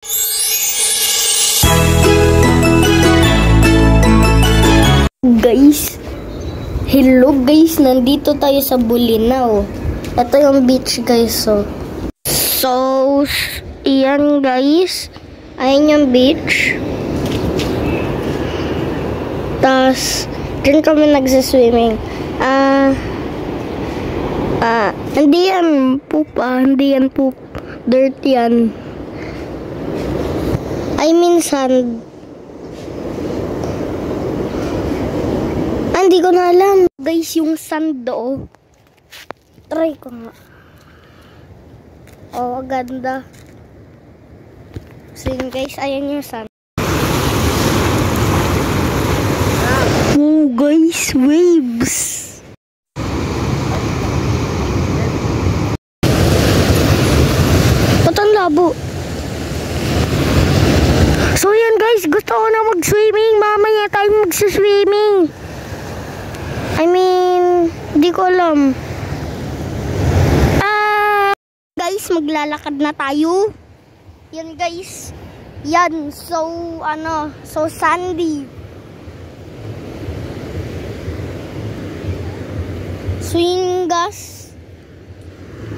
Guys, hello guys, nandito tayo sa Bolinao. Ito yung beach guys. So iyan guys, ayun yung beach. Tas dyan kami nagsaswimming. Hindi yan poop, hindi yan poop. Dirt yan. I mean sand. Hindi ko na alam. Guys, yung sand do. Try ko nga. Oh, ganda. So yun guys, ayan yung sand. Oh guys, waves. Ba't ang labo? So yan guys, gusto ko na mag-swimming. Mamaya tayo mag-swimming. I mean, di ko alam. Guys, maglalakad na tayo. Yan guys. Yan, so sandy. Swing gas.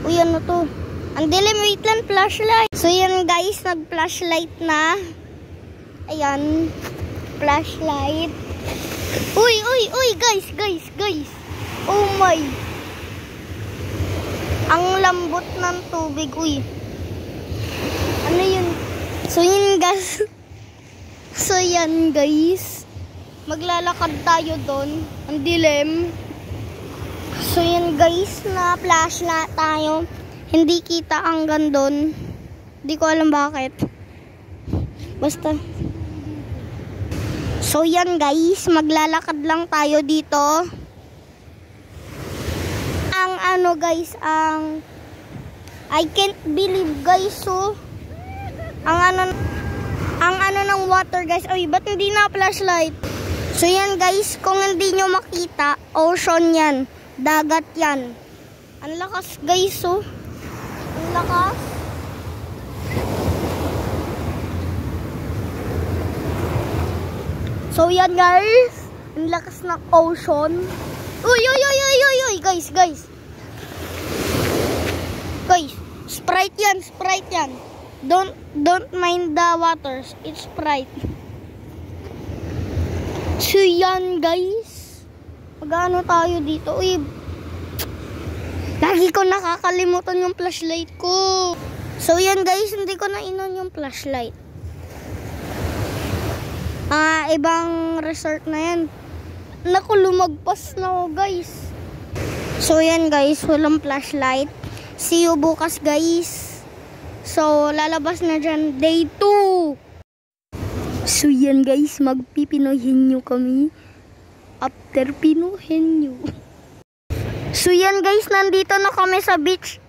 Uy, ano to? Ang dilim, wait lang, flashlight. So yan guys, nag-flashlight na. Ayan, flashlight. Uy, guys. Oh my. Ang lambot ng tubig, uy. Ano yun? So yun guys. So yan guys. Maglalakad tayo doon. Ang dilim. So yan guys, na flash na tayo. Hindi kita hanggang doon. Hindi ko alam bakit. Basta. So yan guys, maglalakad lang tayo dito. Ang ano guys, I can't believe guys, so ang ano ng water guys. Oy, ba't hindi na flashlight? So yan guys, kung hindi nyo makita, ocean yan. Dagat yan. Ang lakas guys, so. Ang lakas. So yan guys, ang lakas ng ocean. Uy, guys. Guys, Sprite yan. Don't mind the waters. It's Sprite. So yan guys, mag-ano tayo dito. Uy, lagi ko nakakalimutan yung flashlight ko. So yan guys, hindi ko na inon yung flashlight. Ibang resort na yan. Naku, lumagpas na ako guys. So yan guys, walang flashlight. See you bukas guys. So lalabas na dyan day 2. So yan guys, magpipinohin nyo kami after pinuhin nyo. So yan guys, nandito na kami sa beach.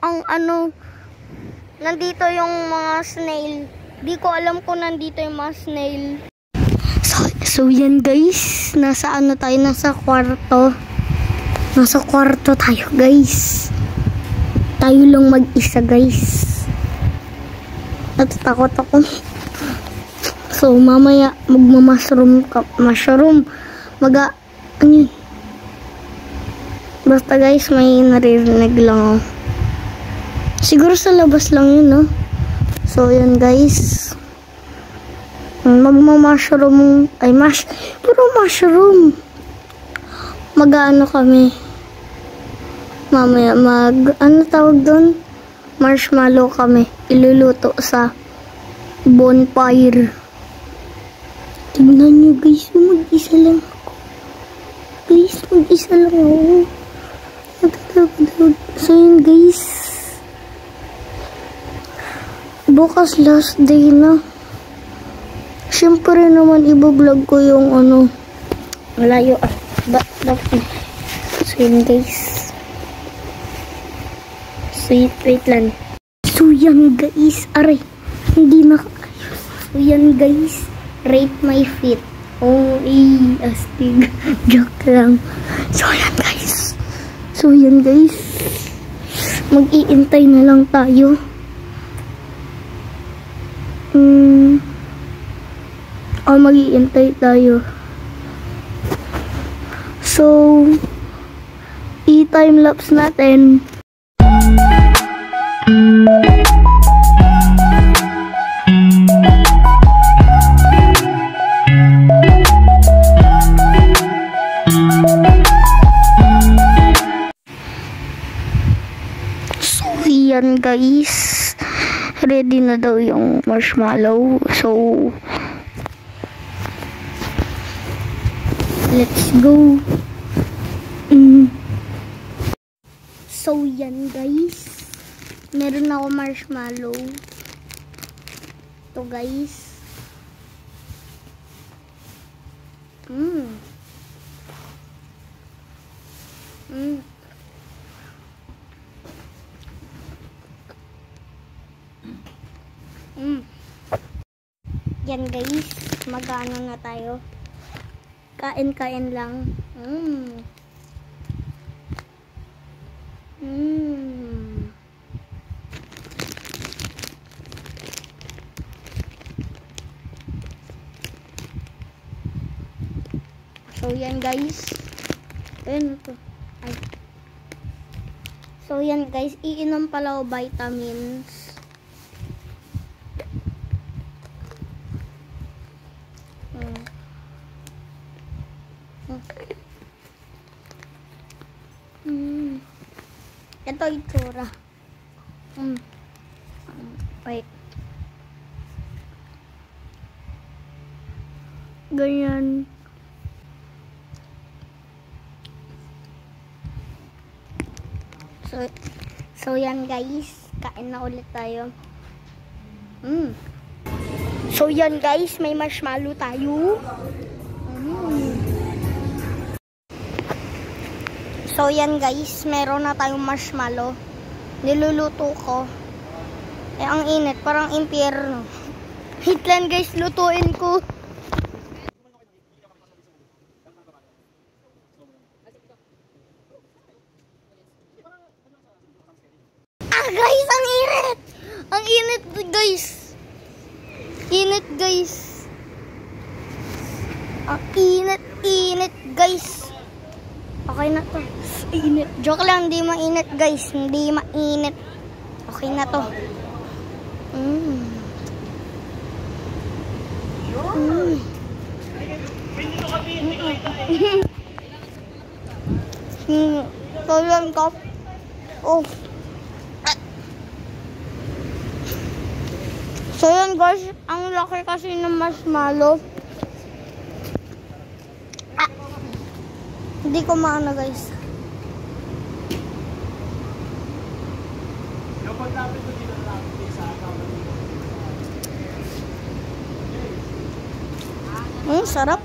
Nandito yung mga snail. Di ko alam kung nandito yung mga snail. So yan guys, nasa tayo, nasa kwarto. Nasa kwarto tayo guys. Tayo lang mag-isa guys. Natatakot ako. So mamaya magma-mushroom. Basta guys, may naririnig lang ako. Siguro sa labas lang yun, no? So yan guys, magma-mushroom. Puro mushroom. Mag-ano kami mamaya, tawag doon? Marshmallow kami iluluto sa bonfire. Tignan nyo guys, mag-isa lang ako. Guys, mag-isa lang ako. So yun guys, bukas last day na. Siyempre naman ibablog ko yung malayo. So yun guys. Wait lang. So yan guys, aray, hindi nakakayos. So yan guys, rate my feet. Astig. Joke lang. So yan guys. Mag-iintay na lang tayo. O mag-iintay tayo. So, i-timelapse natin. So, yan guys. Ready na daw yung marshmallow. So, let's go. So, yan guys. Meron ako marshmallow. Ito guys. Yan guys. Mag-ano na tayo. Kain-kain lang. So yan guys. Ayun ito. Ay. So yan guys, iinom pala o vitamins. Ito itsura. Wait. Ganyan. So yan guys, kain na ulit tayo. So yan guys, may marshmallow tayo. So yan guys, meron na tayong marshmallow. Niluluto ko. Eh ang init, parang impyerno. Wait lang guys, lutuin ko. Guys, ang init! Ang init guys! Init guys! Ang init guys! Okay na to. Init. Joke lang, hindi mainit guys. Hindi mainit. Okay na to. So yan ko. Oh. So yan guys, ang laki kasi ng marshmallow. Hindi ko maano guys. Sarap.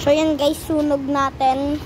So yan guys, sunog natin.